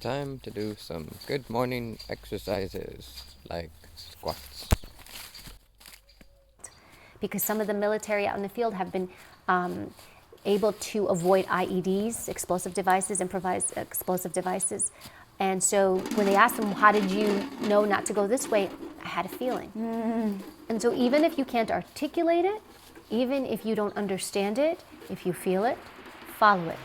Time to do some good morning exercises like squats. Because some of the military out in the field have been able to avoid IEDs, explosive devices, improvised explosive devices. And so when they asked them, how did you know not to go this way? I had a feeling. And so even if you can't articulate it, even if you don't understand it, if you feel it, follow it.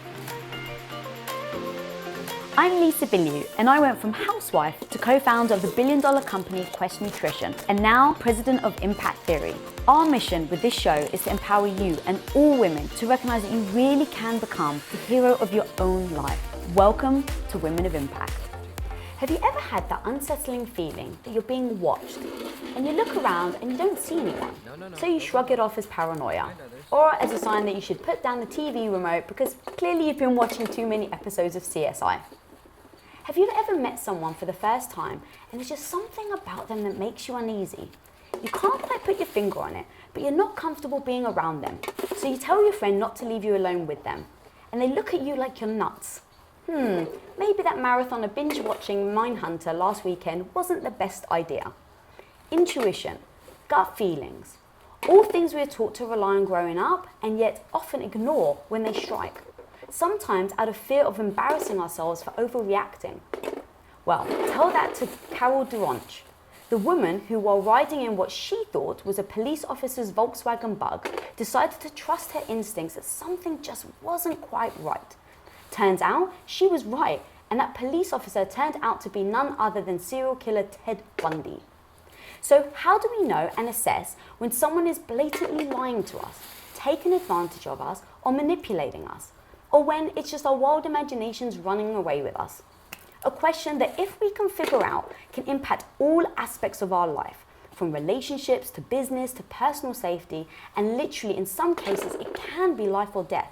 I'm Lisa Bilyeu, and I went from housewife to co-founder of the billion-dollar company Quest Nutrition, and now president of Impact Theory. Our mission with this show is to empower you and all women to recognize that you really can become the hero of your own life. Welcome to Women of Impact. Have you ever had that unsettling feeling that you're being watched, and you look around and you don't see anyone, so you shrug it off as paranoia, or as a sign that you should put down the TV remote because clearly you've been watching too many episodes of CSI? Have you ever met someone for the first time and there's just something about them that makes you uneasy? You can't quite put your finger on it, but you're not comfortable being around them. So you tell your friend not to leave you alone with them. And they look at you like you're nuts. Maybe that marathon of binge watching Mindhunter last weekend wasn't the best idea. Intuition, gut feelings, all things we are taught to rely on growing up and yet often ignore when they strike. Sometimes out of fear of embarrassing ourselves for overreacting. Well, tell that to Carol Duranch, the woman who, while riding in what she thought was a police officer's Volkswagen Bug, decided to trust her instincts that something just wasn't quite right. Turns out she was right, and that police officer turned out to be none other than serial killer Ted Bundy. So how do we know and assess when someone is blatantly lying to us, taking advantage of us, or manipulating us? Or when it's just our wild imaginations running away with us? A question that, if we can figure out, can impact all aspects of our life, from relationships to business to personal safety, and literally in some cases it can be life or death.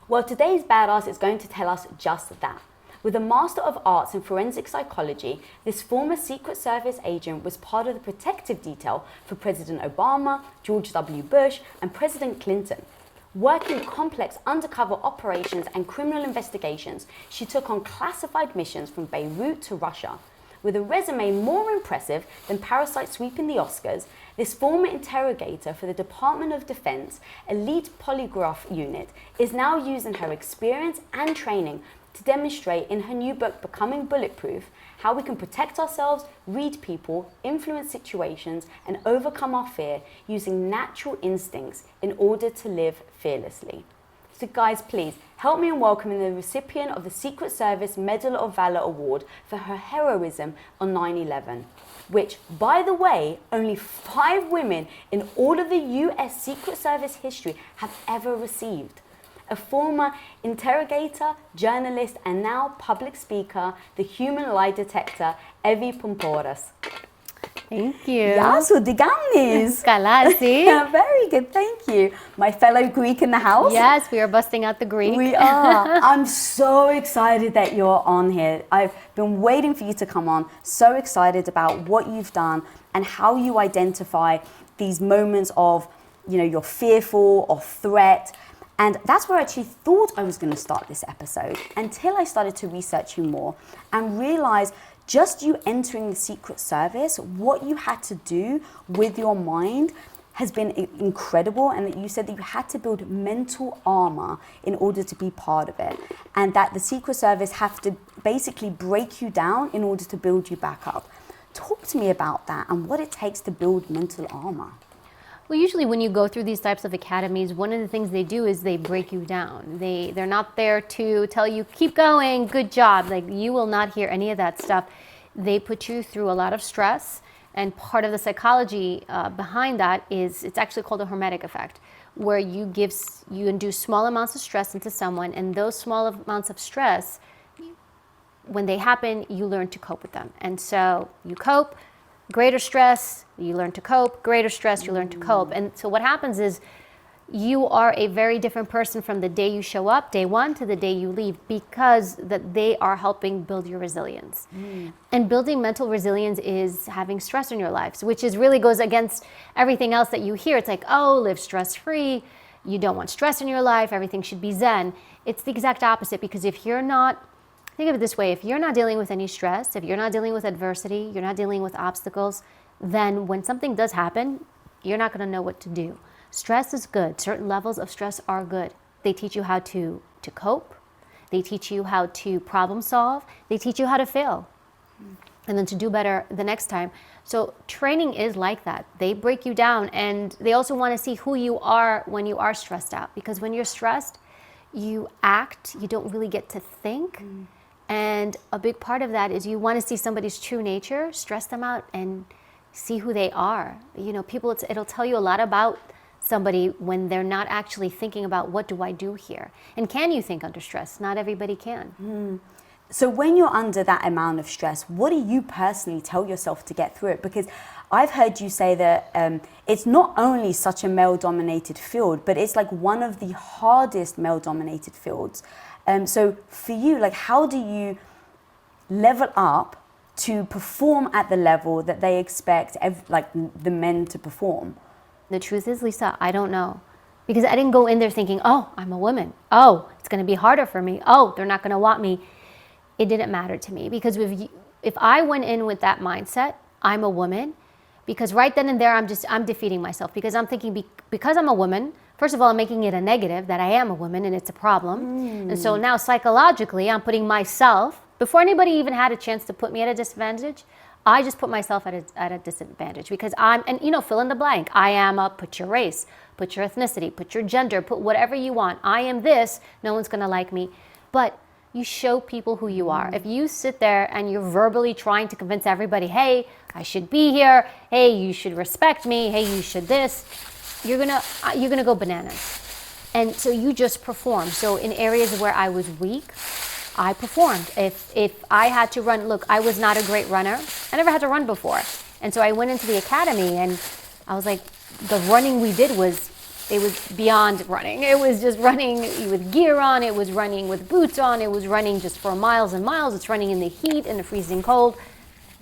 Well, today's badass is going to tell us just that. With a Master of Arts in Forensic Psychology, this former Secret Service agent was part of the protective detail for President Obama, George W. Bush, and President Clinton. Working complex undercover operations and criminal investigations, she took on classified missions from Beirut to Russia. With a resume more impressive than Parasite sweeping the Oscars, this former interrogator for the Department of Defense elite polygraph unit is now using her experience and training to demonstrate in her new book, Becoming Bulletproof, how we can protect ourselves, read people, influence situations, and overcome our fear using natural instincts in order to live fearlessly. So guys, please help me in welcoming the recipient of the Secret Service Medal of Valor Award for her heroism on 9/11, which, by the way, only 5 women in all of the US Secret Service history have ever received. A former interrogator, journalist, and now public speaker, the human lie detector, Evy Poumpouras. Thank you. Γεια σου, τι κάνεις? Καλά, εσύ? Very good, thank you. My fellow Greek in the house. Yes, we are busting out the Greek. We are. I'm so excited that you're on here. I've been waiting for you to come on. So excited about what you've done and how you identify these moments of, you're fearful or threat. And that's where I actually thought I was going to start this episode until I started to research you more and realize just you entering the Secret Service, what you had to do with your mind has been incredible, and that you said that you had to build mental armor in order to be part of it, and that the Secret Service have to basically break you down in order to build you back up. Talk to me about that and what it takes to build mental armor. Well, usually when you go through these types of academies, one of the things they do is they break you down. They're not there to tell you, keep going, good job. Like, you will not hear any of that stuff. They put you through a lot of stress, and part of the psychology behind that is, it's actually called a hormetic effect, where you induce small amounts of stress into someone, and those small amounts of stress, when they happen, you learn to cope with them. And so you cope. Greater stress, you learn to cope. Greater stress, you learn to cope. And so what happens is you are a very different person from the day you show up, day one, to the day you leave, because that they are helping build your resilience. And building mental resilience is having stress in your life, which is really goes against everything else that you hear. It's like, oh, live stress-free. You don't want stress in your life. Everything should be zen. It's the exact opposite, because if you're not think of it this way. If you're not dealing with any stress, if you're not dealing with adversity, you're not dealing with obstacles, then when something does happen, you're not going to know what to do. Stress is good. Certain levels of stress are good. They teach you how to cope. They teach you how to problem solve. They teach you how to fail and then to do better the next time. So training is like that. They break you down, and they also want to see who you are when you are stressed out, because when you're stressed, you act, you don't really get to think. And a big part of that is you want to see somebody's true nature, stress them out and see who they are. You know, people, it'll tell you a lot about somebody when they're not actually thinking about, what do I do here? And can you think under stress? Not everybody can. So when you're under that amount of stress, what do you personally tell yourself to get through it? Because I've heard you say that it's not only such a male-dominated field, but it's like one of the hardest male-dominated fields. So for you, like, how do you level up to perform at the level that they expect like the men to perform? The truth is, Lisa, I don't know. Because I didn't go in there thinking, oh, I'm a woman. Oh, it's going to be harder for me. Oh, they're not going to want me. It didn't matter to me, because if I went in with that mindset, I'm a woman, because right then and there, I'm defeating myself, because I'm thinking because I'm a woman, first of all, I'm making it a negative that I am a woman and it's a problem. And so now psychologically, I'm putting myself, before anybody even had a chance to put me at a disadvantage, I just put myself at a disadvantage, because and you know, fill in the blank. I am put your race, put your ethnicity, put your gender, put whatever you want. I am this, no one's gonna like me. But you show people who you are. If you sit there and you're verbally trying to convince everybody, hey, I should be here, hey, you should respect me, hey, you should this, you're gonna go bananas. And so you just perform. So in areas where I was weak, I performed. If I had to run, look, I was not a great runner. I never had to run before. And so I went into the academy, and I was like, the running we did was beyond running. It was just running with gear on. It was running with boots on. It was running just for miles and miles. It's running in the heat, in the freezing cold.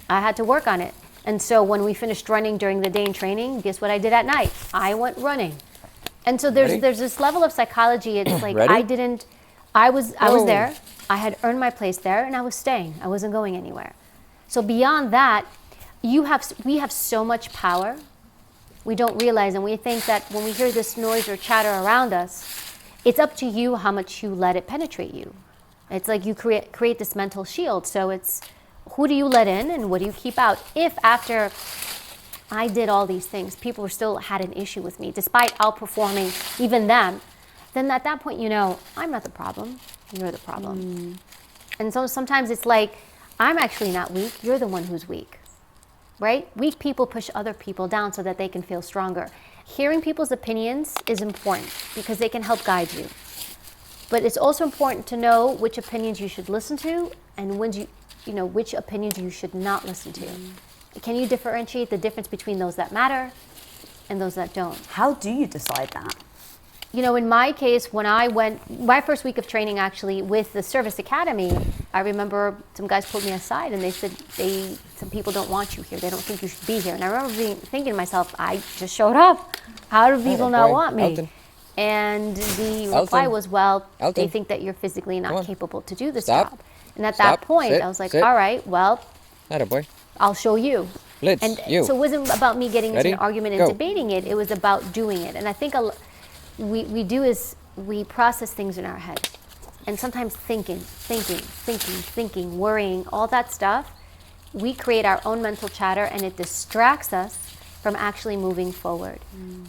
I had to work on it. And so when we finished running during the day in training, guess what I did at night? I went running. And so there's this level of psychology. It's like I was there. I had earned my place there, and I was staying. I wasn't going anywhere. So beyond that, we have so much power. We don't realize, and we think that when we hear this noise or chatter around us, it's up to you how much you let it penetrate you. It's like you create this mental shield. So it's, who do you let in and what do you keep out? If after I did all these things, people still had an issue with me, despite outperforming even them, then at that point, you know, I'm not the problem, you're the problem. And so sometimes it's like, I'm actually not weak, you're the one who's weak. Right? Weak people push other people down so that they can feel stronger. Hearing people's opinions is important because they can help guide you. But it's also important to know which opinions you should listen to and which opinions you should not listen to. Can you differentiate the difference between those that matter and those that don't? How do you decide that? You know, in my case, when I went, my first week of training actually with the Service Academy, I remember some guys pulled me aside and they said, some people don't want you here. They don't think you should be here. And I remember thinking to myself, I just showed up. How do people not want me? Elton. And the reply was, well, they think that you're physically not capable to do this job. And at that point, I was like, all right, well, I'll show you. So it wasn't about me getting into an argument and debating it. It was about doing it. And I think we do is we process things in our head. And sometimes thinking, worrying, all that stuff, we create our own mental chatter and it distracts us from actually moving forward.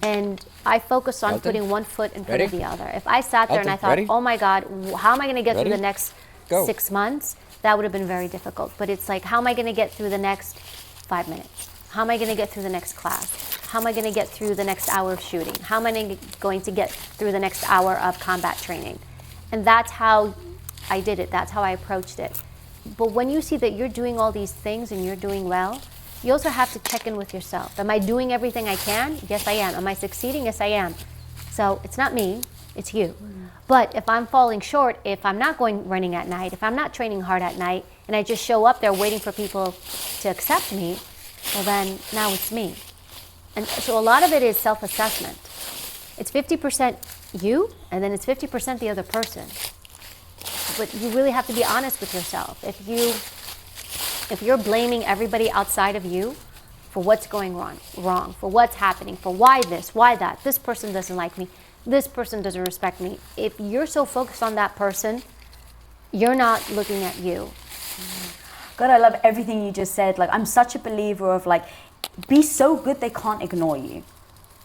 And I focused on putting one foot in front of the other. If I sat there and I thought, oh my God, how am I gonna get through the next 6 months? That would have been very difficult. But it's like, how am I gonna get through the next 5 minutes? How am I gonna get through the next class? How am I gonna get through the next hour of shooting? How am I going to get through the next hour of combat training? And that's how I did it. That's how I approached it. But when you see that you're doing all these things and you're doing well, you also have to check in with yourself. Am I doing everything I can? Yes, I am. Am I succeeding? Yes, I am. So it's not me, it's you. But if I'm falling short, if I'm not running at night, if I'm not training hard at night, and I just show up there waiting for people to accept me, well then, now it's me. And so a lot of it is self-assessment. It's 50% you, and then it's 50% the other person. but you really have to be honest with yourself. If you're blaming everybody outside of you for what's going wrong, for what's happening, for why this, why that, this person doesn't like me, this person doesn't respect me. If you're so focused on that person, you're not looking at you. God, I love everything you just said. Like, I'm such a believer of like, be so good they can't ignore you.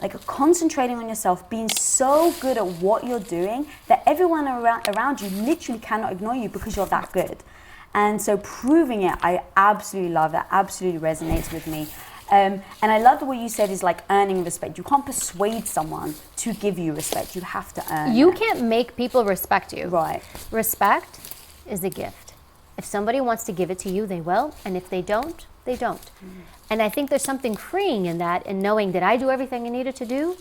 Like concentrating on yourself, being so good at what you're doing that everyone around you literally cannot ignore you because you're that good. And so proving it, I absolutely love that, absolutely resonates with me. And I love the way you said is like earning respect. You can't persuade someone to give you respect. You have to earn You it. can't make people respect you. Right. Respect is a gift. If somebody wants to give it to you, they will. And if they don't, they don't. And I think there's something freeing in that, and knowing that I do everything I needed to do,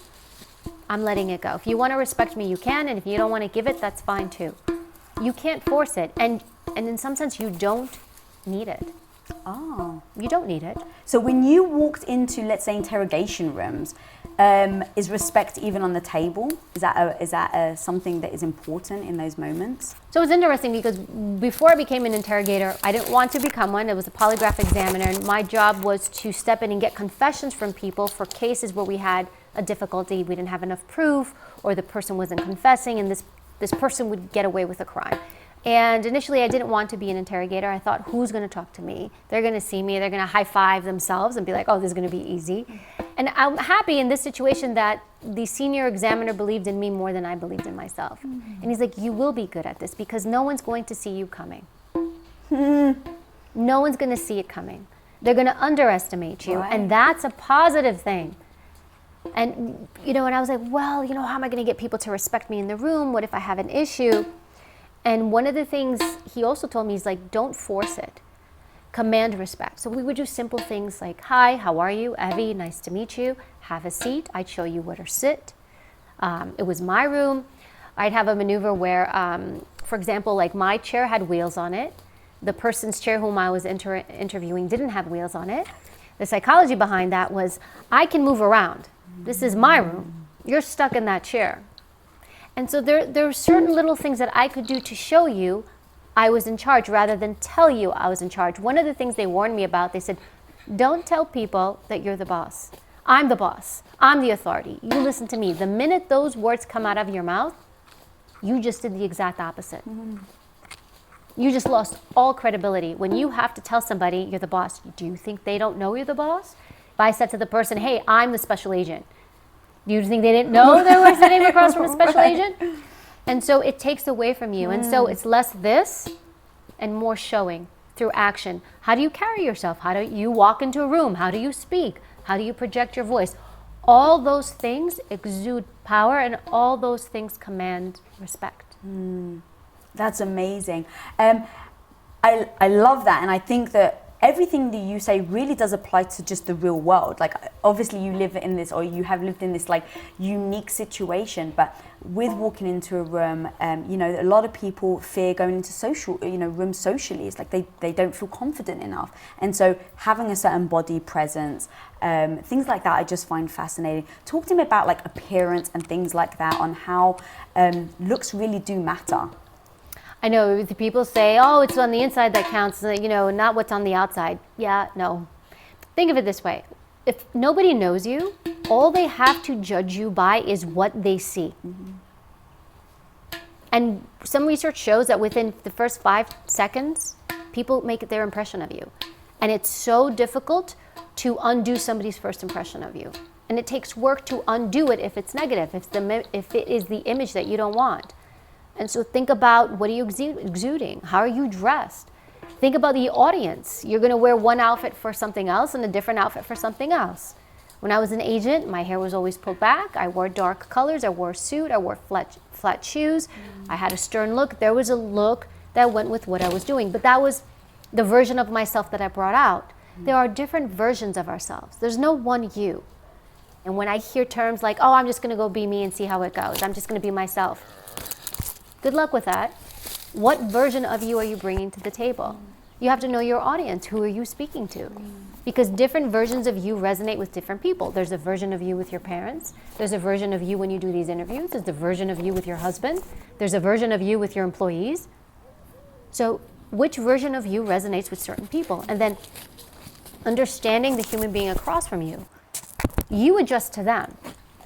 I'm letting it go. If you want to respect me, you can. And if you don't want to give it, that's fine too. You can't force it. And in some sense, you don't need it. Oh. You don't need it. So when you walked into, let's say, interrogation rooms, is respect even on the table? Is that something that is important in those moments? So it's interesting because before I became an interrogator, I didn't want to become one. It was a polygraph examiner, and my job was to step in and get confessions from people for cases where we had a difficulty, we didn't have enough proof, or the person wasn't confessing, and this person would get away with a crime. And initially I didn't want to be an interrogator. I thought, who's going to talk to me? They're going to see me, they're going to high five themselves and be like, oh, this is going to be easy. And I'm happy in this situation that the senior examiner believed in me more than I believed in myself. And he's like, you will be good at this because no one's going to see you coming. No one's going to see it coming. They're going to underestimate you. Right. And that's a positive thing. And, and I was like, well, how am I going to get people to respect me in the room? What if I have an issue? And one of the things he also told me is like, don't force it. Command respect. So we would do simple things like, hi, how are you? Evy, nice to meet you. Have a seat. I'd show you where to sit. It was my room. I'd have a maneuver where, for example, like my chair had wheels on it. The person's chair whom I was interviewing didn't have wheels on it. The psychology behind that was, I can move around. This is my room. You're stuck in that chair. And so there are certain little things that I could do to show you I was in charge rather than tell you I was in charge. One of the things they warned me about, they said, don't tell people that you're the boss. I'm the boss. I'm the authority. You listen to me. The minute those words come out of your mouth, you just did the exact opposite. You just lost all credibility. When you have to tell somebody you're the boss, do you think they don't know you're the boss? If I said to the person, hey, I'm the special agent, do you think they didn't know they were sitting across from a special agent? And so it takes away from you. And so it's less this and more showing through action. How do you carry yourself? How do you walk into a room? How do you speak? How do you project your voice? All those things exude power, and all those things command respect. That's amazing. I love that, and I think that everything that you say really does apply to just the real world. Like, obviously you live in this, or you have lived in this like unique situation, but with walking into a room, a lot of people fear going into rooms socially. It's like they don't feel confident enough. And so having a certain body presence, things like that, I just find fascinating. Talk to me about like appearance and things like that, on how looks really do matter. I know the people say, oh, it's on the inside that counts, not what's on the outside. Yeah, no. Think of it this way. If nobody knows you, all they have to judge you by is what they see. And some research shows that within the first 5 seconds, people make their impression of you. And it's so difficult to undo somebody's first impression of you. And it takes work to undo it if it's negative, if it is the image that you don't want. And so think about, what are you exuding? How are you dressed? Think about the audience. You're going to wear one outfit for something else and a different outfit for something else. When I was an agent, my hair was always pulled back. I wore dark colors. I wore a suit. I wore flat shoes. I had a stern look. There was a look that went with what I was doing. But that was the version of myself that I brought out. There are different versions of ourselves. There's no one you. And when I hear terms like, oh, I'm just going to go be me and see how it goes. I'm just going to be myself. Good luck with that. What version of you are you bringing to the table? You have to know your audience. Who are you speaking to? Because different versions of you resonate with different people. There's a version of you with your parents. There's a version of you when you do these interviews. There's a version of you with your husband. There's a version of you with your employees. So which version of you resonates with certain people? And then understanding the human being across from you, you adjust to them.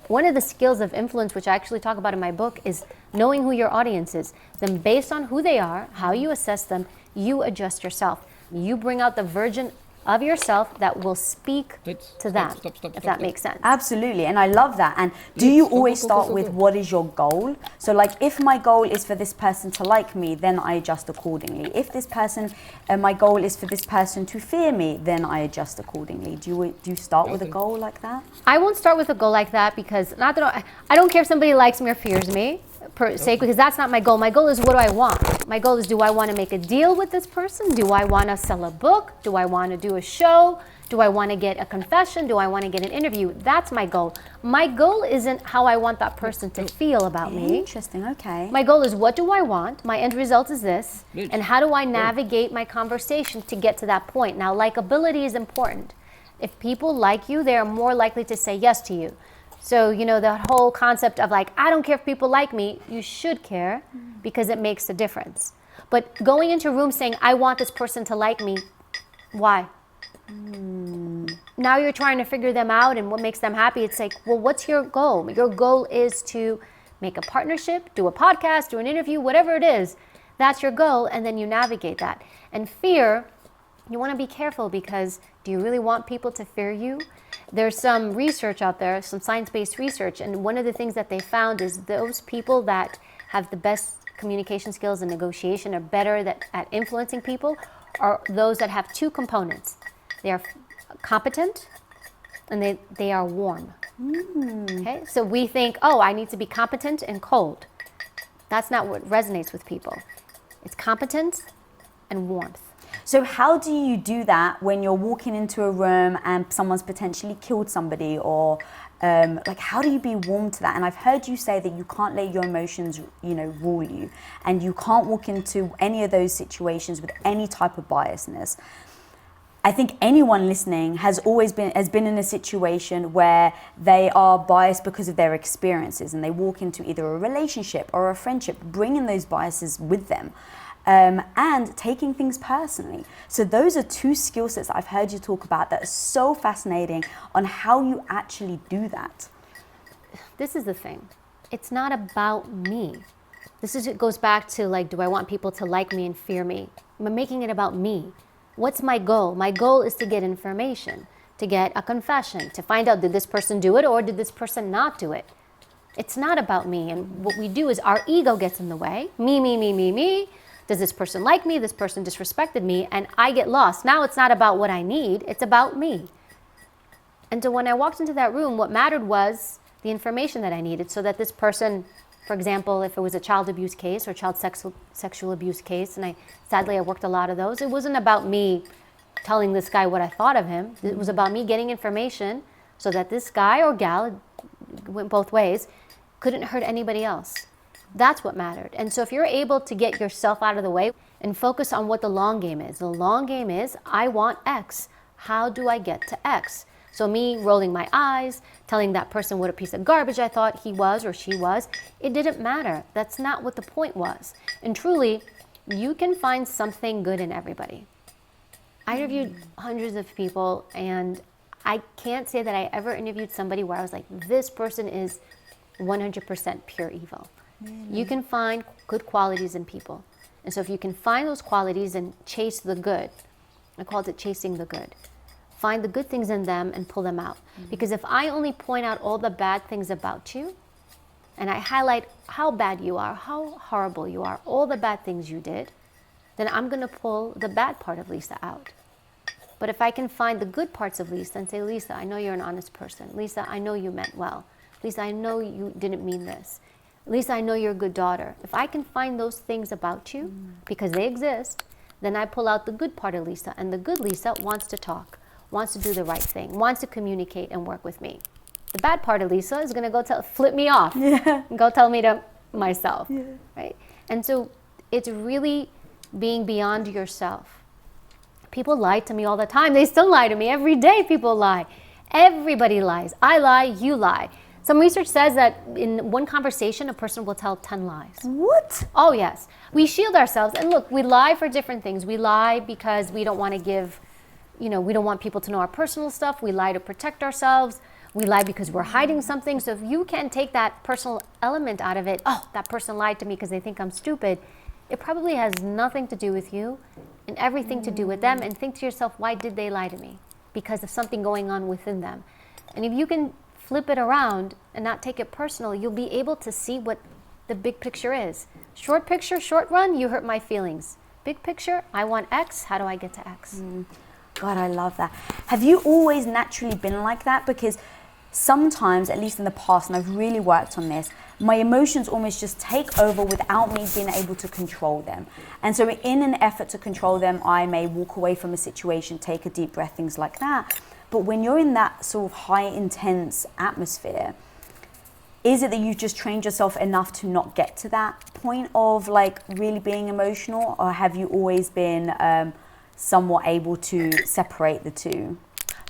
One of the skills of influence, which I actually talk about in my book, is knowing who your audience is. Then based on who they are, how you assess them, you adjust yourself. You bring out the version of yourself that will speak to them, if that makes sense. Absolutely, and I love that. And do you always start with what is your goal? So like if my goal is for this person to like me, then I adjust accordingly. If this person, my goal is for this person to fear me, then I adjust accordingly. Do you start with a goal like that? I won't start with a goal like that because not that I don't care if somebody likes me or fears me per se, because that's not my goal. My goal is what do I want? My goal is, do I want to make a deal with this person? Do I want to sell a book? Do I want to do a show? Do I want to get a confession? Do I want to get an interview? That's my goal. My goal isn't how I want that person to feel about me. Interesting, okay. My goal is, what do I want? My end result is this. And how do I navigate my conversation to get to that point? Now, likability is important. If people like you, they are more likely to say yes to you. So, you know, the whole concept of like, I don't care if people like me, you should care because it makes a difference. But going into a room saying, I want this person to like me, why? Now you're trying to figure them out and what makes them happy. It's like, well, what's your goal? Your goal is to make a partnership, do a podcast, do an interview, whatever it is. That's your goal, and then you navigate that. And fear, you want to be careful because do you really want people to fear you? There's some research out there, some science-based research, and one of the things that they found is those people that have the best communication skills and negotiation are better at influencing people are those that have two components. They are competent and they are warm. Okay, so we think, oh, I need to be competent and cold. That's not what resonates with people. It's competence and warmth. So how do you do that when you're walking into a room and someone's potentially killed somebody, or like how do you be warm to that? And I've heard you say that you can't let your emotions, you know, rule you, and you can't walk into any of those situations with any type of biasness. I think anyone listening has been in a situation where they are biased because of their experiences, and they walk into either a relationship or a friendship bringing those biases with them. And taking things personally. So those are two skill sets that I've heard you talk about that are so fascinating on how you actually do that. This is the thing. It's not about me. It goes back to like, do I want people to like me and fear me? I'm making it about me. What's my goal? My goal is to get information, to get a confession, to find out, did this person do it or did this person not do it? It's not about me. And what we do is our ego gets in the way. Me. Does this person like me? This person disrespected me, and I get lost. Now it's not about what I need, it's about me. And so when I walked into that room, what mattered was the information that I needed so that this person, for example, if it was a child abuse case or child sexual abuse case, and sadly I worked a lot of those, it wasn't about me telling this guy what I thought of him. It was about me getting information so that this guy or gal, it went both ways, couldn't hurt anybody else. That's what mattered. And so if you're able to get yourself out of the way and focus on what the long game is. The long game is, I want X. How do I get to X? So me rolling my eyes, telling that person what a piece of garbage I thought he was or she was, it didn't matter. That's not what the point was. And truly, you can find something good in everybody. I interviewed hundreds of people, and I can't say that I ever interviewed somebody where I was like, this person is 100% pure evil. You can find good qualities in people. And so if you can find those qualities and chase the good, I called it chasing the good. Find the good things in them and pull them out. Because if I only point out all the bad things about you, and I highlight how bad you are, how horrible you are, all the bad things you did, then I'm going to pull the bad part of Lisa out. But if I can find the good parts of Lisa and say, Lisa, I know you're an honest person. Lisa, I know you meant well. Lisa, I know you didn't mean this. Lisa, I know you're a good daughter. If I can find those things about you, because they exist, then I pull out the good part of Lisa. And the good Lisa wants to talk, wants to do the right thing, wants to communicate and work with me. The bad part of Lisa is going to go flip me off and go tell me to myself, right? And so it's really being beyond yourself. People lie to me all the time. They still lie to me. Every day people lie. Everybody lies. I lie, you lie. Some research says that in one conversation, a person will tell 10 lies. What? Oh, yes. We shield ourselves. And look, we lie for different things. We lie because we don't want to give, we don't want people to know our personal stuff. We lie to protect ourselves. We lie because we're hiding something. So if you can take that personal element out of it, oh, that person lied to me because they think I'm stupid, it probably has nothing to do with you and everything to do with them. And think to yourself, why did they lie to me? Because of something going on within them. And if you can flip it around and not take it personal, you'll be able to see what the big picture is. Short picture, short run, you hurt my feelings. Big picture, I want X, how do I get to X? God, I love that. Have you always naturally been like that? Because sometimes, at least in the past, and I've really worked on this, my emotions almost just take over without me being able to control them. And so in an effort to control them, I may walk away from a situation, take a deep breath, things like that. But when you're in that sort of high intense atmosphere, is it that you've just trained yourself enough to not get to that point of like really being emotional? Or have you always been somewhat able to separate the two?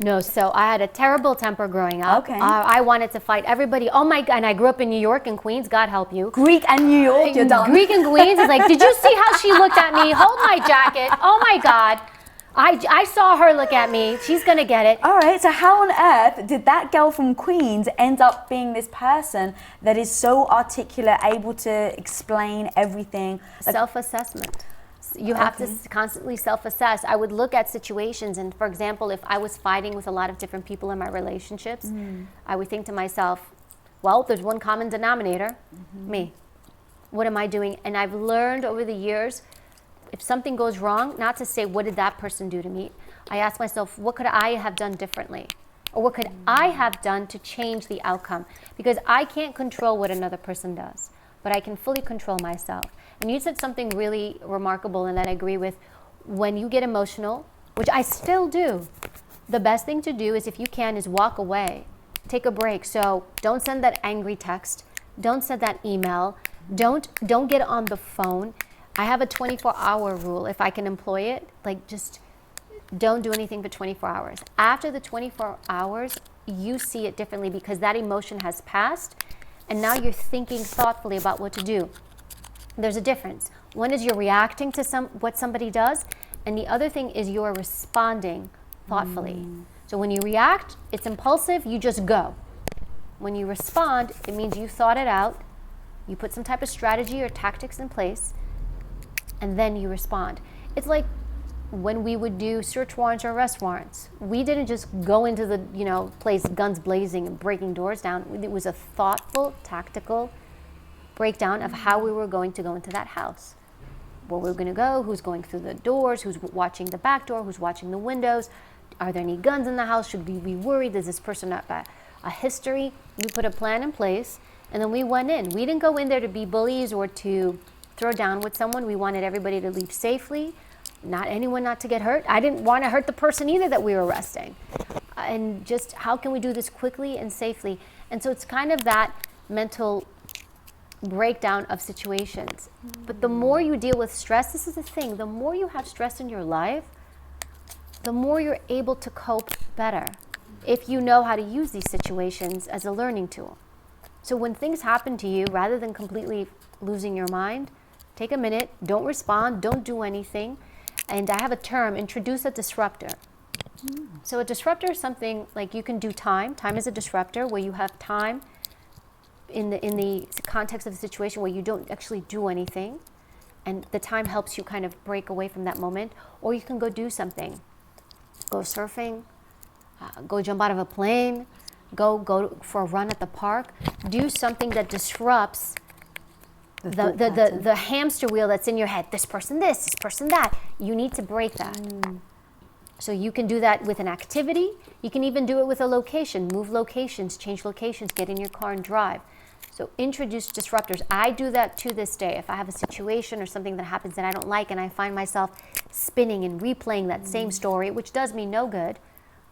No, so I had a terrible temper growing up. Okay. I wanted to fight everybody. Oh my God, and I grew up in New York and Queens, God help you. Greek and New York, you're done. Greek and Queens is like, did you see how she looked at me? Hold my jacket. Oh my God. I saw her look at me. She's going to get it. All right, so how on earth did that girl from Queens end up being this person that is so articulate, able to explain everything? Self-assessment. You have to constantly self-assess. I would look at situations, and for example, if I was fighting with a lot of different people in my relationships, I would think to myself, well, there's one common denominator, me. What am I doing? And I've learned over the years, if something goes wrong, not to say, what did that person do to me? I ask myself, what could I have done differently? Or what could I have done to change the outcome? Because I can't control what another person does, but I can fully control myself. And you said something really remarkable and that I agree with. When you get emotional, which I still do, the best thing to do is, if you can, is walk away. Take a break. So don't send that angry text. Don't send that email. Don't get on the phone. I have a 24-hour rule. If I can employ it, like, just don't do anything for 24 hours. After the 24 hours, you see it differently because that emotion has passed and now you're thinking thoughtfully about what to do. There's a difference. One is you're reacting to what somebody does, and the other thing is you're responding thoughtfully. So when you react, it's impulsive, you just go. When you respond, it means you thought it out, you put some type of strategy or tactics in place, and then you respond. It's like when we would do search warrants or arrest warrants. We didn't just go into the place guns blazing and breaking doors down. It was a thoughtful, tactical breakdown of how we were going to go into that house. Where we were going to go, who's going through the doors, who's watching the back door, who's watching the windows. Are there any guns in the house? Should we be worried? Does this person have a history? We put a plan in place, and then we went in. We didn't go in there to be bullies or to throw down with someone. We wanted everybody to leave safely, not to get hurt. I didn't want to hurt the person either that we were arresting. And just how can we do this quickly and safely? And so it's kind of that mental breakdown of situations. But the more you deal with stress, this is the thing, the more you have stress in your life, the more you're able to cope better if you know how to use these situations as a learning tool. So when things happen to you, rather than completely losing your mind, take a minute, don't respond, don't do anything. And I have a term, introduce a disruptor. So a disruptor is something like you can do time. Time is a disruptor where you have time in the context of the situation where you don't actually do anything, and the time helps you kind of break away from that moment. Or you can go do something. Go surfing, go jump out of a plane, go for a run at the park. Do something that disrupts the hamster wheel that's in your head. This person this person that. You need to break that. So you can do that with an activity. You can even do it with a location. Move locations, change locations, get in your car and drive. So introduce disruptors. I do that to this day. If I have a situation or something that happens that I don't like and I find myself spinning and replaying that same story, which does me no good,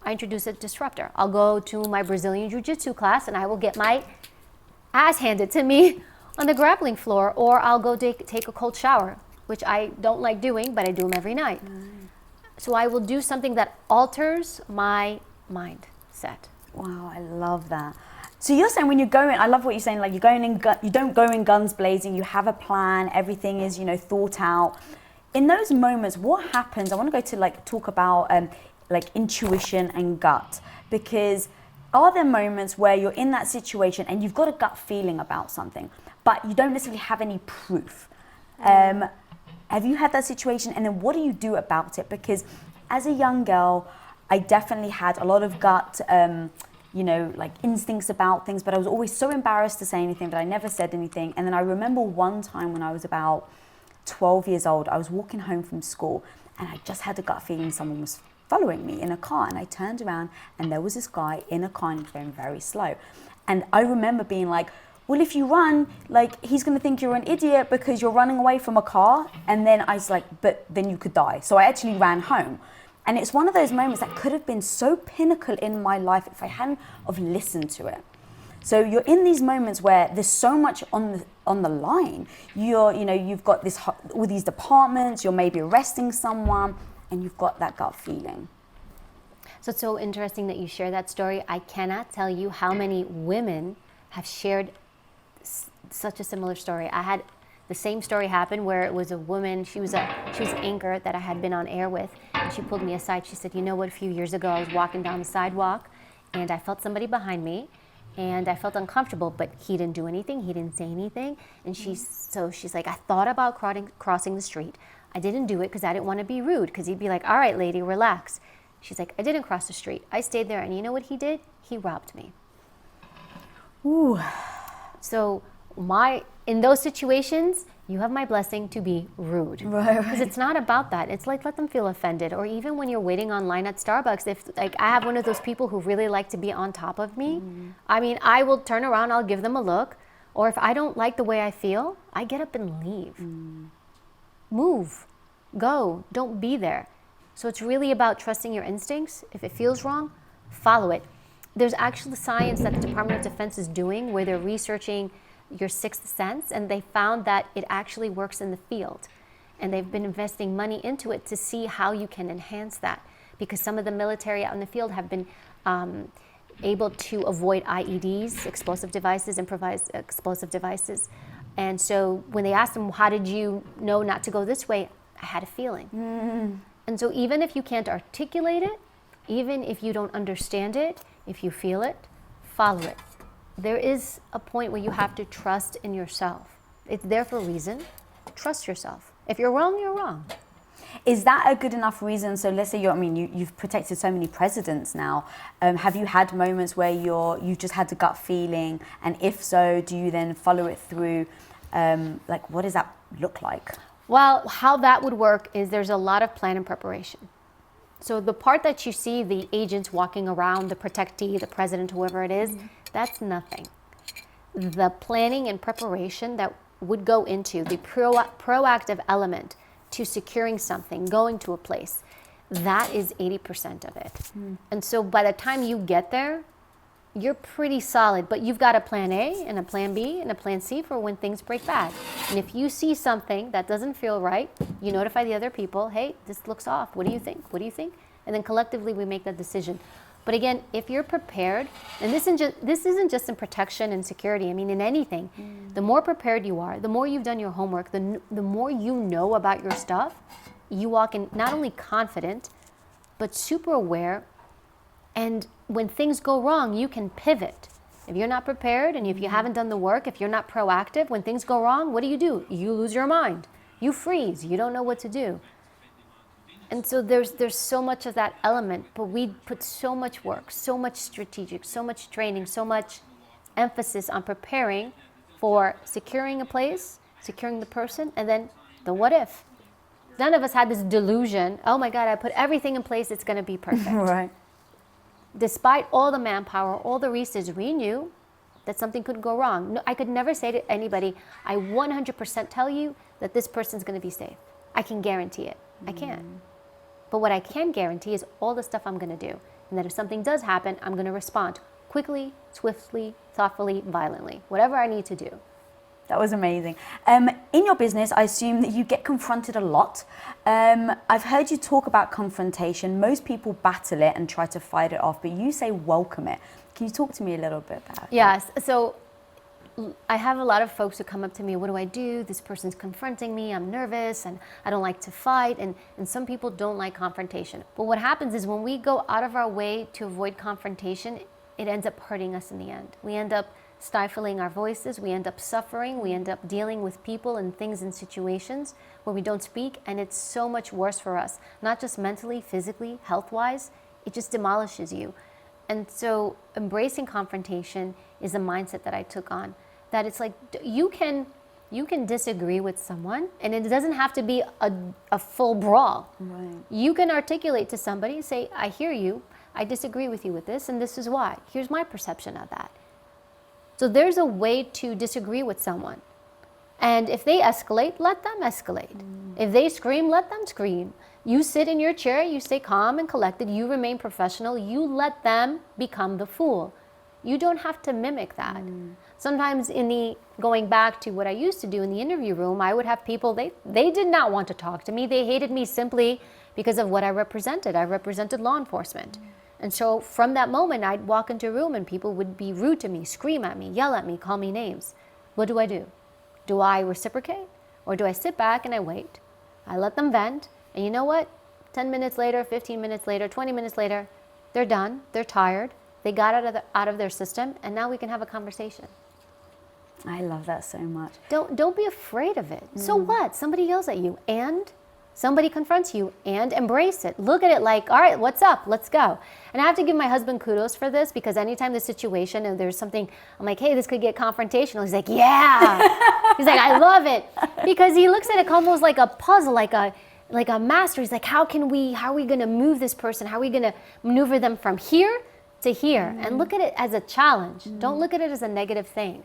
I introduce a disruptor. I'll go to my Brazilian Jiu-Jitsu class and I will get my ass handed to me on the grappling floor, or I'll go take a cold shower, which I don't like doing, but I do them every night. So I will do something that alters my mindset. Wow, I love that. So you're saying when you're going, I love what you're saying, like you're going in, you don't go in guns blazing, you have a plan, everything is, thought out. In those moments, what happens? I want to go to talk about like intuition and gut, because are there moments where you're in that situation and you've got a gut feeling about something, but you don't necessarily have any proof? Have you had that situation? And then what do you do about it? Because as a young girl, I definitely had a lot of gut, like instincts about things, but I was always so embarrassed to say anything, but I never said anything. And then I remember one time when I was about 12 years old, I was walking home from school and I just had a gut feeling someone was following me in a car, and I turned around and there was this guy in a car and he was going very slow. And I remember being like, well, if you run, he's going to think you're an idiot because you're running away from a car. And then I was like, but then you could die. So I actually ran home. And it's one of those moments that could have been so pinnacle in my life if I hadn't have listened to it. So you're in these moments where there's so much on the line. You've got all these departments, you're maybe arresting someone, and you've got that gut feeling. So it's so interesting that you share that story. I cannot tell you how many women have shared such a similar story. I had the same story happen where it was a woman, she was an anchor that I had been on air with, and she pulled me aside. She said, you know what, a few years ago I was walking down the sidewalk and I felt somebody behind me and I felt uncomfortable, but he didn't do anything, he didn't say anything. And she's like, I thought about crossing the street. I didn't do it because I didn't want to be rude, because he'd be like, all right, lady, relax. She's like, I didn't cross the street. I stayed there, and you know what he did? He robbed me. Ooh. So in those situations, you have my blessing to be rude. Right. Because it's not about that. It's like, let them feel offended. Or even when you're waiting online at Starbucks, if I have one of those people who really like to be on top of me, I will turn around, I'll give them a look. Or if I don't like the way I feel, I get up and leave. Move, go, don't be there. So it's really about trusting your instincts. If it feels wrong, follow it. There's actually science that the Department of Defense is doing where they're researching your sixth sense, and they found that it actually works in the field. And they've been investing money into it to see how you can enhance that, because some of the military out in the field have been able to avoid IEDs, explosive devices, improvised explosive devices. And so when they asked them, how did you know not to go this way? I had a feeling. And so even if you can't articulate it, even if you don't understand it, if you feel it, follow it. There is a point where you have to trust in yourself. It's there for a reason. Trust yourself. If you're wrong, you're wrong. Is that a good enough reason? So let's say you've protected so many presidents now. Have you had moments where you just had a gut feeling? And if so, do you then follow it through? What does that look like? Well, how that would work is there's a lot of plan and preparation. So the part that you see the agents walking around, the protectee, the president, whoever it is, that's nothing. The planning and preparation that would go into the proactive element to securing something, going to a place, that is 80% of it. And so by the time you get there, you're pretty solid, but you've got a plan A and a plan B and a plan C for when things break bad. And if you see something that doesn't feel right, you notify the other people, hey, this looks off. What do you think? What do you think? And then collectively we make that decision. But again, if you're prepared, and this isn't just in protection and security, in anything, the more prepared you are, the more you've done your homework, the more you know about your stuff, you walk in not only confident, but super aware. And when things go wrong, you can pivot. If you're not prepared and if you haven't done the work, if you're not proactive, when things go wrong, what do? You lose your mind. You freeze. You don't know what to do. And so there's so much of that element, but we put so much work, so much strategic, so much training, so much emphasis on preparing for securing a place, securing the person, and then the what if. None of us had this delusion, oh my God, I put everything in place, it's going to be perfect. Right. Despite all the manpower, all the research, we knew that something could go wrong. No, I could never say to anybody, I 100% tell you that this person's going to be safe. I can guarantee it. I can't. But what I can guarantee is all the stuff I'm going to do. And that if something does happen, I'm going to respond quickly, swiftly, thoughtfully, violently, whatever I need to do. That was amazing. In your business, I assume that you get confronted a lot. I've heard you talk about confrontation. Most people battle it and try to fight it off, but you say welcome it. Can you talk to me a little bit about it? Yes. So I have a lot of folks who come up to me, what do I do? This person's confronting me, I'm nervous, and I don't like to fight, and some people don't like confrontation. But what happens is when we go out of our way to avoid confrontation, it ends up hurting us in the end. We end up stifling our voices, we end up suffering, we end up dealing with people and things and situations where we don't speak, and it's so much worse for us, not just mentally, physically, health-wise, it just demolishes you. And so embracing confrontation is a mindset that I took on, that it's like you can disagree with someone, and it doesn't have to be a full brawl. Right. You can articulate to somebody, say, I hear you, I disagree with you with this, and this is why. Here's my perception of that. So there's a way to disagree with someone. And if they escalate, let them escalate. If they scream, let them scream. You sit in your chair, you stay calm and collected, you remain professional, you let them become the fool. You don't have to mimic that. Sometimes going back to what I used to do in the interview room, I would have people, they did not want to talk to me. They hated me simply because of what I represented. I represented law enforcement. And so from that moment, I'd walk into a room and people would be rude to me, scream at me, yell at me, call me names. What do? Do I reciprocate? Or do I sit back and I wait? I let them vent. And you know what? 10 minutes later, 15 minutes later, 20 minutes later, they're done. They're tired. They got out of their system. And now we can have a conversation. I love that so much. Don't be afraid of it. So what? Somebody yells at you and somebody confronts you, and embrace it. Look at it like, all right, what's up? Let's go. And I have to give my husband kudos for this, because anytime the situation and there's something, I'm like, hey, this could get confrontational. He's like, yeah. He's like, I love it. Because he looks at it almost like a puzzle, like a master. He's like, how are we going to move this person? How are we going to maneuver them from here to here? And look at it as a challenge. Don't look at it as a negative thing.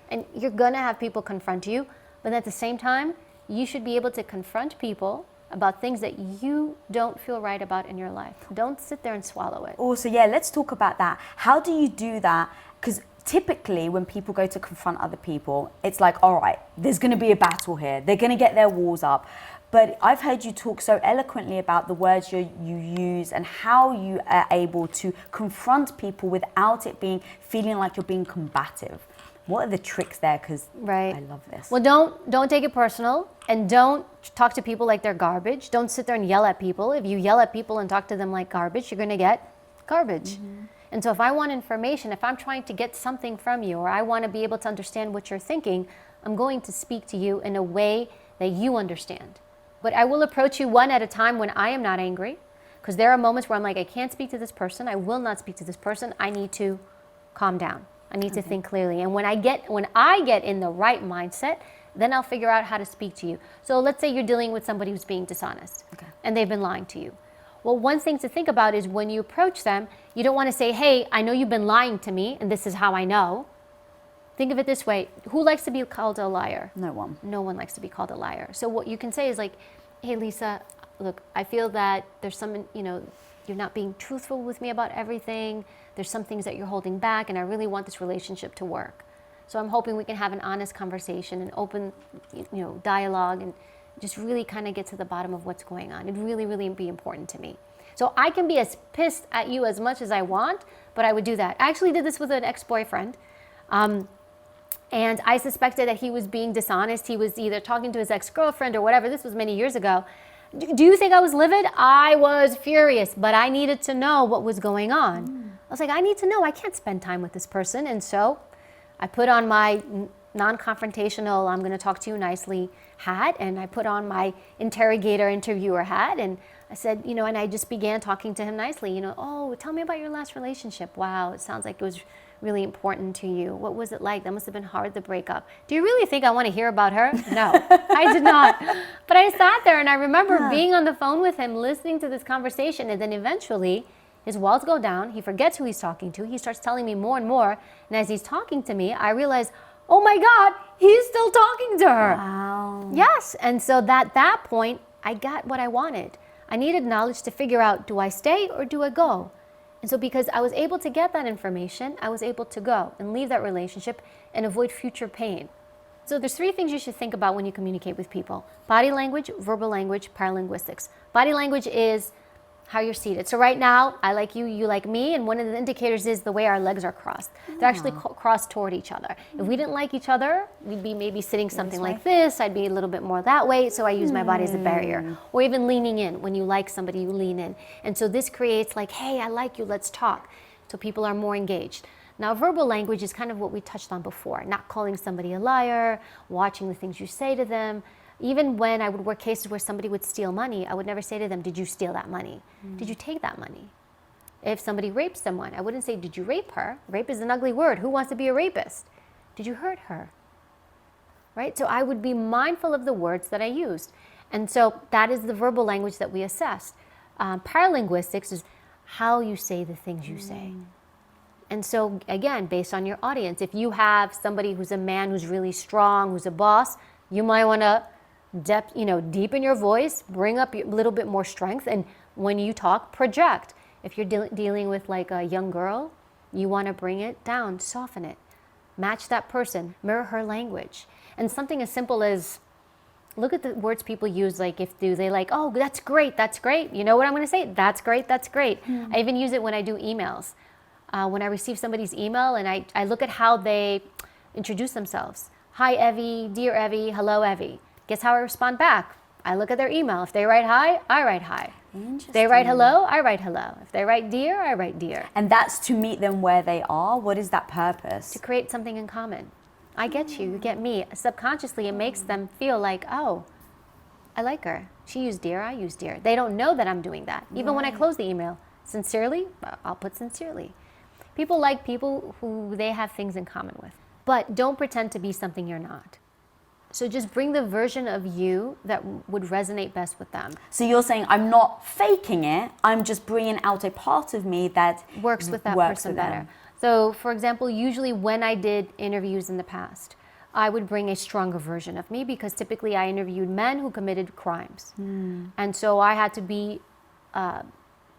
And you're going to have people confront you, but at the same time, you should be able to confront people about things that you don't feel right about in your life. Don't sit there and swallow it. Also, yeah, let's talk about that. How do you do that? Because typically when people go to confront other people, it's like, all right, there's going to be a battle here. They're going to get their walls up. But I've heard you talk so eloquently about the words you use and how you are able to confront people without it feeling like you're being combative. What are the tricks there? Because right. I love this. Well, don't take it personal, and don't talk to people like they're garbage. Don't sit there and yell at people. If you yell at people and talk to them like garbage, you're going to get garbage. And so if I want information, if I'm trying to get something from you, or I want to be able to understand what you're thinking, I'm going to speak to you in a way that you understand. But I will approach you one at a time when I am not angry, because there are moments where I'm like, I can't speak to this person. I will not speak to this person. I need to calm down. I need to think clearly. And when I get in the right mindset, then I'll figure out how to speak to you. So let's say you're dealing with somebody who's being dishonest, and they've been lying to you. Well, one thing to think about is when you approach them, you don't want to say, hey, I know you've been lying to me, and this is how I know. Think of it this way. Who likes to be called a liar? No one. No one likes to be called a liar. So what you can say is like, hey, Lisa, look, I feel that there's some, you're not being truthful with me about everything. There's some things that you're holding back, and I really want this relationship to work. So I'm hoping we can have an honest conversation, an open, dialogue, and just really kind of get to the bottom of what's going on. It'd really, really be important to me. So I can be as pissed at you as much as I want, but I would do that. I actually did this with an ex-boyfriend, and I suspected that he was being dishonest. He was either talking to his ex-girlfriend or whatever. This was many years ago. Do you think I was livid? I was furious, but I needed to know what was going on. I was like, I need to know. I can't spend time with this person. And so I put on my non-confrontational, I'm going to talk to you nicely hat, and I put on my interviewer hat, and I said, and I just began talking to him nicely. Oh, tell me about your last relationship. Wow, it sounds like it was really important to you. What was it like? That must have been hard to break up. Do you really think I want to hear about her? No, I did not. But I sat there and I remember being on the phone with him, listening to this conversation, and then eventually his walls go down. He forgets who he's talking to. He starts telling me more and more. And as he's talking to me, I realize, oh my God, he's still talking to her. Wow. Yes. And so at that point, I got what I wanted. I needed knowledge to figure out, do I stay or do I go? And so because I was able to get that information, I was able to go and leave that relationship and avoid future pain. So there's 3 things you should think about when you communicate with people: body language, verbal language, paralinguistics. Body language is how you're seated. So right now, I like you, you like me, and one of the indicators is the way our legs are crossed. They're actually crossed toward each other. If we didn't like each other, we'd be maybe sitting something like this. I'd be a little bit more that way, so I use my body as a barrier. Or even leaning in. When you like somebody, you lean in. And so this creates like, hey, I like you, let's talk. So people are more engaged. Now, verbal language is kind of what we touched on before, not calling somebody a liar, watching the things you say to them. Even when I would work cases where somebody would steal money, I would never say to them, did you steal that money? Did you take that money? If somebody raped someone, I wouldn't say, did you rape her? Rape is an ugly word. Who wants to be a rapist? Did you hurt her? Right? So I would be mindful of the words that I used. And so that is the verbal language that we assessed. Paralinguistics is how you say the things you say. And so, again, based on your audience, if you have somebody who's a man who's really strong, who's a boss, you might want to deepen your voice, bring up a little bit more strength, and when you talk, project. If you're dealing with like a young girl, you want to bring it down, soften it, match that person, mirror her language. And something as simple as, look at the words people use, like they like, oh, that's great, you know what I'm going to say? That's great. I even use it when I do emails. When I receive somebody's email and I look at how they introduce themselves. Hi, Evy, dear Evy, hello, Evy. Guess how I respond back? I look at their email. If they write hi, I write hi. If they write hello, I write hello. If they write dear, I write dear. And that's to meet them where they are? What is that purpose? To create something in common. I get you get me. Subconsciously, it makes them feel like, oh, I like her. She used dear, I use dear. They don't know that I'm doing that. Even when I close the email, sincerely, I'll put sincerely. People like people who they have things in common with. But don't pretend to be something you're not. So just bring the version of you that would resonate best with them. So you're saying I'm not faking it, I'm just bringing out a part of me that works with that person better. So for example, usually when I did interviews in the past, I would bring a stronger version of me because typically I interviewed men who committed crimes. And so I had to be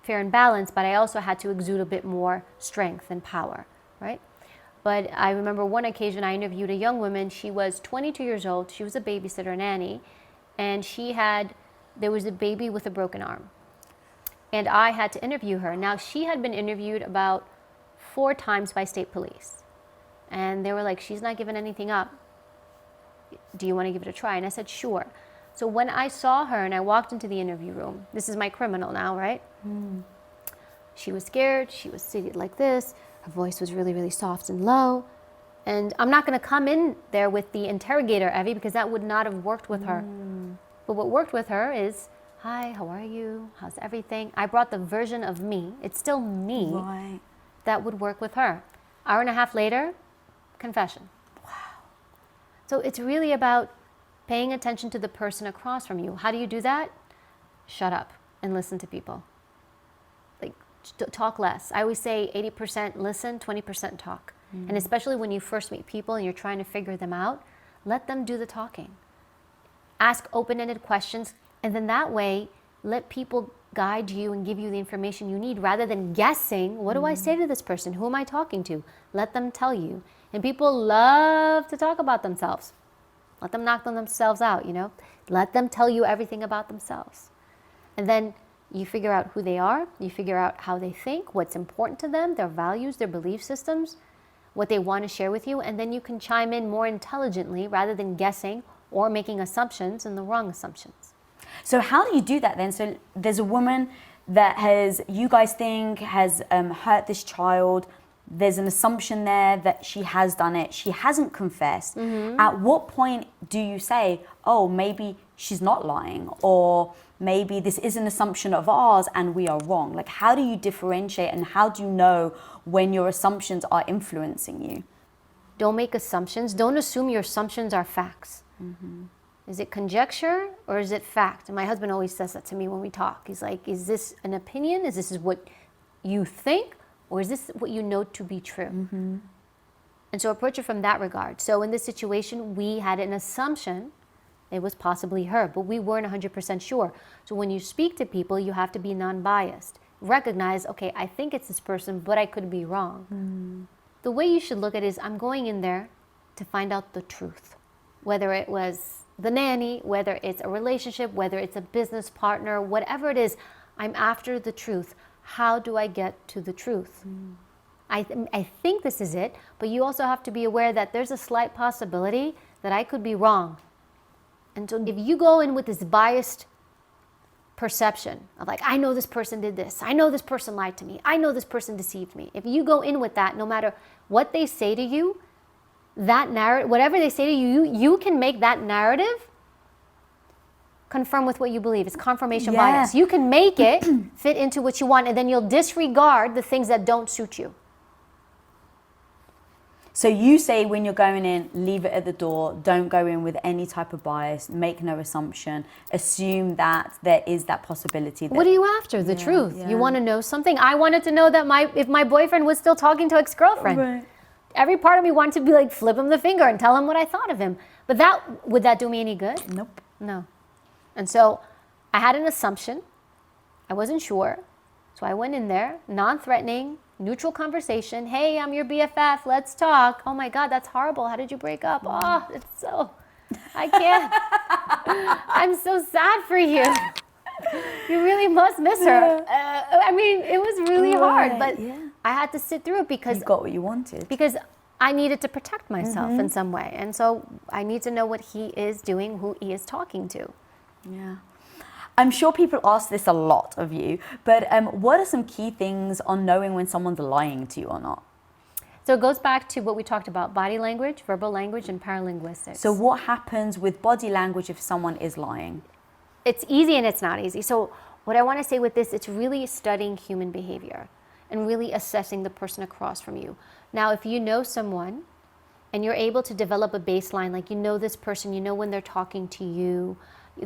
fair and balanced, but I also had to exude a bit more strength and power, right? But I remember one occasion I interviewed a young woman. She was 22 years old. She was a babysitter nanny. And there was a baby with a broken arm. And I had to interview her. Now, she had been interviewed about 4 times by state police. And they were like, she's not giving anything up. Do you want to give it a try? And I said, sure. So when I saw her and I walked into the interview room, this is my criminal now, right? She was scared. She was seated like this. Her voice was really, really soft and low. And I'm not going to come in there with the interrogator, Evy, because that would not have worked with her. But what worked with her is, hi, how are you? How's everything? I brought the version of me. It's still me that would work with her. Hour and a half later, confession. Wow. So it's really about paying attention to the person across from you. How do you do that? Shut up and listen to people. Talk less. I always say 80% listen, 20% talk. And especially when you first meet people and you're trying to figure them out, let them do the talking. Ask open-ended questions, and then that way, let people guide you and give you the information you need rather than guessing, what do I say to this person? Who am I talking to? Let them tell you. And people love to talk about themselves. Let them knock themselves out, Let them tell you everything about themselves. And then you figure out who they are, you figure out how they think, what's important to them, their values, their belief systems, what they want to share with you, and then you can chime in more intelligently rather than guessing or making assumptions and the wrong assumptions. So how do you do that then? So there's a woman that you guys think has hurt this child. There's an assumption there that she has done it. She hasn't confessed. At what point do you say, oh, maybe she's not lying, or maybe this is an assumption of ours and we are wrong? Like, how do you differentiate, and how do you know when your assumptions are influencing you? Don't make assumptions. Don't assume your assumptions are facts. Is it conjecture or is it fact? And my husband always says that to me when we talk. He's like, is this an opinion? Is this what you think? Or is this what you know to be true? And so approach it from that regard. So in this situation, we had an assumption it was possibly her, but we weren't 100% sure. So when you speak to people, you have to be non-biased. Recognize, okay, I think it's this person, but I could be wrong. The way you should look at it is, I'm going in there to find out the truth. whether it was the nanny, whether it's a relationship, whether it's a business partner, whatever it is, I'm after the truth. How do I get to the truth? I think this is it, but you also have to be aware that there's a slight possibility that I could be wrong. And so if you go in with this biased perception of like, I know this person did this, I know this person lied to me, I know this person deceived me. If you go in with that, no matter what they say to you, that narrative, whatever they say to you, you can make that narrative confirm with what you believe. It's confirmation bias. You can make it fit into what you want, and then you'll disregard the things that don't suit you. So you say when you're going in, leave it at the door, don't go in with any type of bias, make no assumption, assume that there is that possibility. That, what are you after? The truth. You want to know something? I wanted to know that if my boyfriend was still talking to ex-girlfriend. Right. Every part of me wanted to be like, flip him the finger and tell him what I thought of him. But would that do me any good? Nope. No. And so I had an assumption. I wasn't sure. So I went in there, non-threatening, neutral conversation. Hey, I'm your BFF. Let's talk. Oh my God, that's horrible. How did you break up? Oh, it's so, I can't. I'm so sad for you. You really must miss her. I mean, it was really hard, but I had to sit through it because you got what you wanted. Because I needed to protect myself in some way. And so I need to know what he is doing, who he is talking to. Yeah. I'm sure people ask this a lot of you, but what are some key things on knowing when someone's lying to you or not? So it goes back to what we talked about, body language, verbal language, and paralinguistics. So what happens with body language if someone is lying? It's easy and it's not easy. So what I want to say with this, it's really studying human behavior and really assessing the person across from you. Now, if you know someone and you're able to develop a baseline, like you know this person, you know when they're talking to you,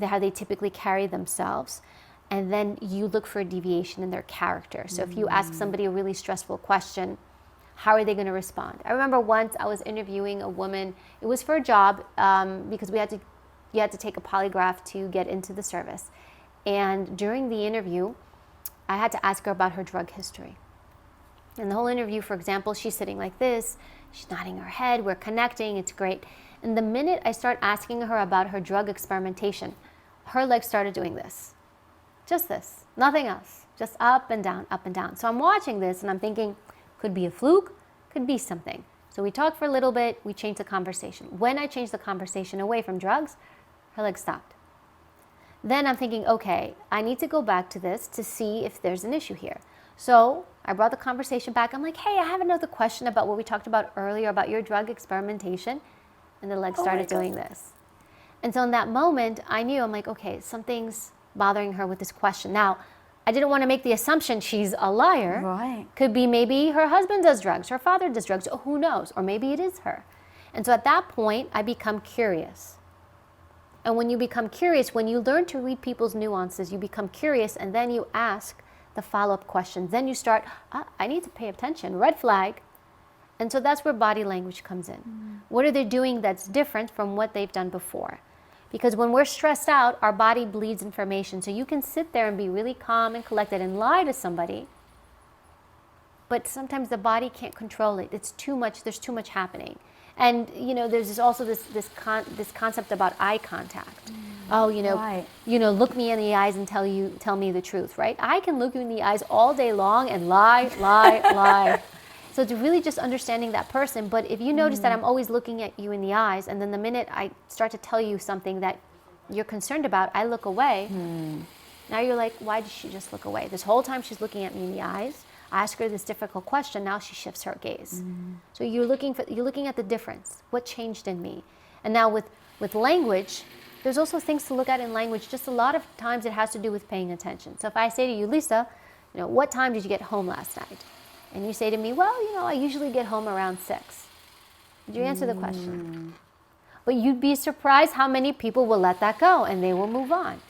how they typically carry themselves, and then you look for a deviation in their character. So if you ask somebody a really stressful question, how are they going to respond? I remember once I was interviewing a woman. It was for a job because you had to take a polygraph to get into the service. And during the interview, I had to ask her about her drug history. And the whole interview, for example, she's sitting like this, she's nodding her head, we're connecting, it's great. And the minute I start asking her about her drug experimentation, her legs started doing this. Just this, nothing else. Just up and down, up and down. So I'm watching this and I'm thinking, could be a fluke, could be something. So we talked for a little bit, we changed the conversation. When I changed the conversation away from drugs, her legs stopped. Then I'm thinking, okay, I need to go back to this to see if there's an issue here. So I brought the conversation back. I'm like, hey, I have another question about what we talked about earlier about your drug experimentation. And the legs started doing this. And so in that moment, I knew, I'm like, okay, something's bothering her with this question. Now, I didn't want to make the assumption she's a liar. Right. Could be maybe her husband does drugs, her father does drugs, or who knows? Or maybe it is her. And so at that point, I become curious. And when you become curious, when you learn to read people's nuances, you become curious, and then you ask the follow-up questions. Then you start, I need to pay attention, red flag. And so that's where body language comes in. What are they doing that's different from what they've done before? Because when we're stressed out, our body bleeds information. So you can sit there and be really calm and collected and lie to somebody, but sometimes the body can't control it. It's too much, there's too much happening. And there's also this concept about eye contact. Look me in the eyes and tell me the truth, right? I can look you in the eyes all day long and lie. So it's really just understanding that person. But if you notice that I'm always looking at you in the eyes, and then the minute I start to tell you something that you're concerned about, I look away. Now you're like, why did she just look away? This whole time she's looking at me in the eyes. I ask her this difficult question. Now she shifts her gaze. So you're looking at the difference. What changed in me? And now with language, there's also things to look at in language. Just a lot of times it has to do with paying attention. So if I say to you, Lisa, what time did you get home last night? And you say to me, well, I usually get home around 6. Did you answer the question? But you'd be surprised how many people will let that go and they will move on.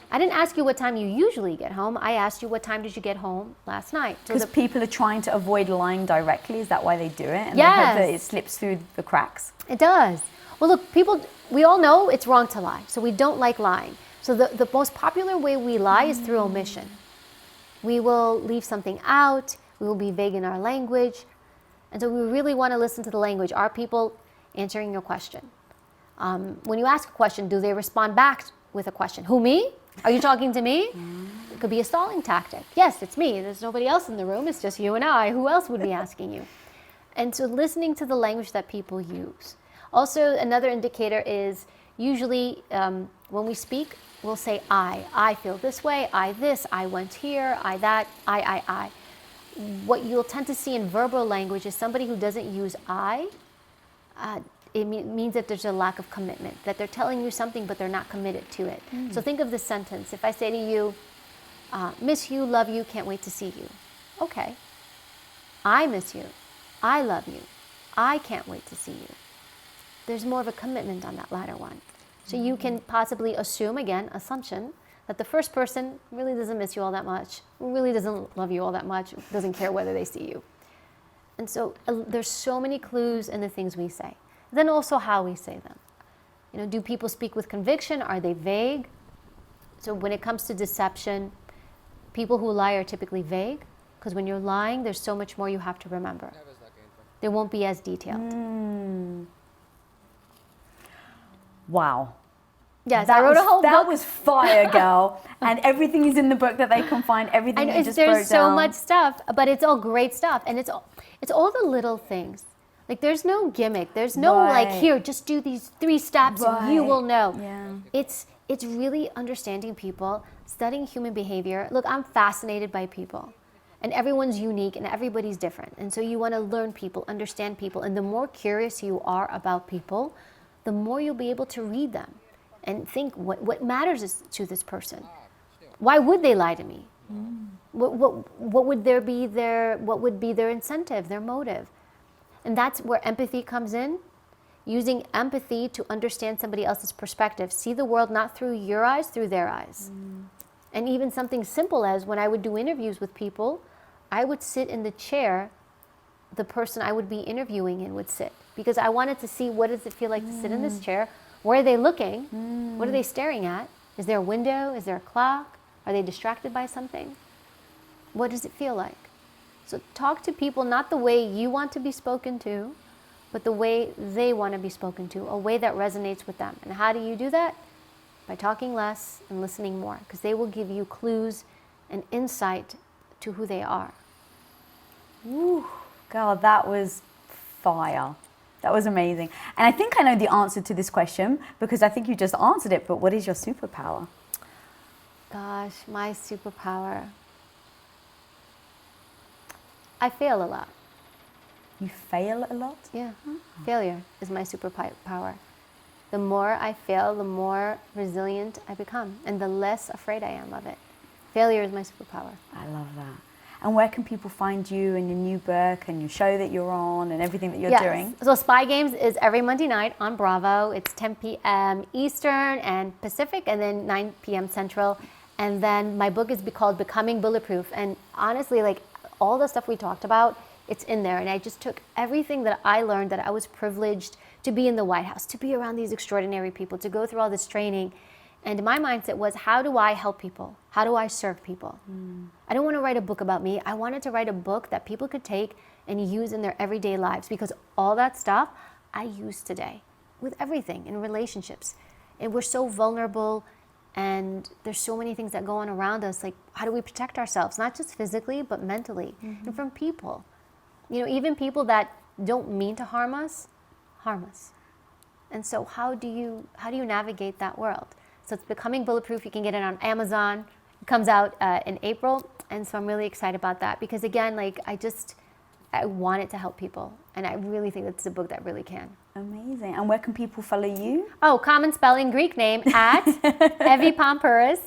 I didn't ask you what time you usually get home. I asked you what time did you get home last night. Because people are trying to avoid lying directly. Is that why they do it? And yes. They hope that it slips through the cracks. It does. Well, look, we all know it's wrong to lie. So we don't like lying. So the most popular way we lie is through omission. We will leave something out. We will be vague in our language. And so we really want to listen to the language. Are people answering your question? When you ask a question, do they respond back with a question? Who, me? Are you talking to me? It could be a stalling tactic. Yes, it's me. There's nobody else in the room. It's just you and I. Who else would be asking you? And so listening to the language that people use. Also, another indicator is usually when we speak, we'll say I feel this way, I this, I went here, I that, I. What you'll tend to see in verbal language is somebody who doesn't use I. It means that there's a lack of commitment, that they're telling you something but they're not committed to it. So think of this sentence. If I say to you, miss you, love you, can't wait to see you. Okay. I miss you. I love you. I can't wait to see you. There's more of a commitment on that latter one. So you can possibly assume, again, assumption, that the first person really doesn't miss you all that much, really doesn't love you all that much, doesn't care whether they see you. And so there's so many clues in the things we say. Then also how we say them. You know, do people speak with conviction? Are they vague? So when it comes to deception, people who lie are typically vague, because when you're lying, there's so much more you have to remember. They won't be as detailed. Wow. Yes, I wrote a whole book. That was fire, girl. And everything is in the book that they can find. Everything you just broke down. There's so much stuff, but it's all great stuff. And it's all the little things. Like, there's no gimmick. There's no, like, here, just do these 3 steps and you will know. Yeah. It's really understanding people, studying human behavior. Look, I'm fascinated by people. And everyone's unique and everybody's different. And so you want to learn people, understand people. And the more curious you are about people, the more you'll be able to read them and think what matters to this person. Why would they lie to me? What would be their incentive, their motive? And that's where empathy comes in. Using empathy to understand somebody else's perspective. See the world not through your eyes, through their eyes. And even something simple as when I would do interviews with people, I would sit in the chair the person I would be interviewing in would sit. Because I wanted to see, what does it feel like to sit in this chair? Where are they looking? What are they staring at? Is there a window? Is there a clock? Are they distracted by something? What does it feel like? So talk to people not the way you want to be spoken to, but the way they want to be spoken to, a way that resonates with them. And how do you do that? By talking less and listening more, because they will give you clues and insight to who they are. Ooh, girl, that was fire. That was amazing. And I think I know the answer to this question because I think you just answered it, but what is your superpower? Gosh, my superpower. I fail a lot. You fail a lot? Yeah. Failure is my superpower. The more I fail, the more resilient I become, and the less afraid I am of it. Failure is my superpower. I love that. And where can people find you and your new book and your show that you're on and everything that you're doing? So Spy Games is every Monday night on Bravo. It's 10 p.m. Eastern and Pacific, and then 9 p.m. Central. And then my book is called Becoming Bulletproof. And honestly, like, all the stuff we talked about, it's in there. And I just took everything that I learned, that I was privileged to be in the White House, to be around these extraordinary people, to go through all this training. And my mindset was, how do I help people? How do I serve people? I don't want to write a book about me. I wanted to write a book that people could take and use in their everyday lives, because all that stuff I use today with everything in relationships. And we're so vulnerable, and there's so many things that go on around us. Like, how do we protect ourselves? Not just physically, but mentally, and from people. You know, even people that don't mean to harm us, harm us. And so how do you navigate that world? So it's Becoming Bulletproof. You can get it on Amazon. It comes out in April. And so I'm really excited about that, because again, like, I want it to help people. And I really think it's a book that really can. Amazing. And where can people follow you? Oh, common spelling, Greek name, at Evy Poumpouras.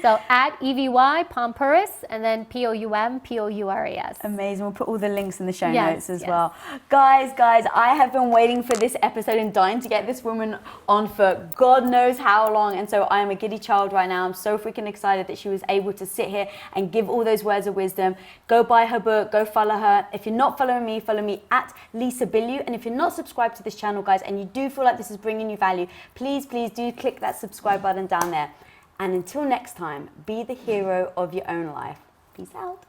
So at Evy Poumpouras, and then Poumpouras. Amazing. We'll put all the links in the show notes as well. Guys, I have been waiting for this episode and dying to get this woman on for God knows how long. And so I am a giddy child right now. I'm so freaking excited that she was able to sit here and give all those words of wisdom. Go buy her book. Go follow her. If you're not following me, follow me at Lisa Bilyeu. And if you're not subscribed to this channel, guys, and you do feel like this is bringing you value, please do click that subscribe button down there. And until next time, be the hero of your own life. Peace out.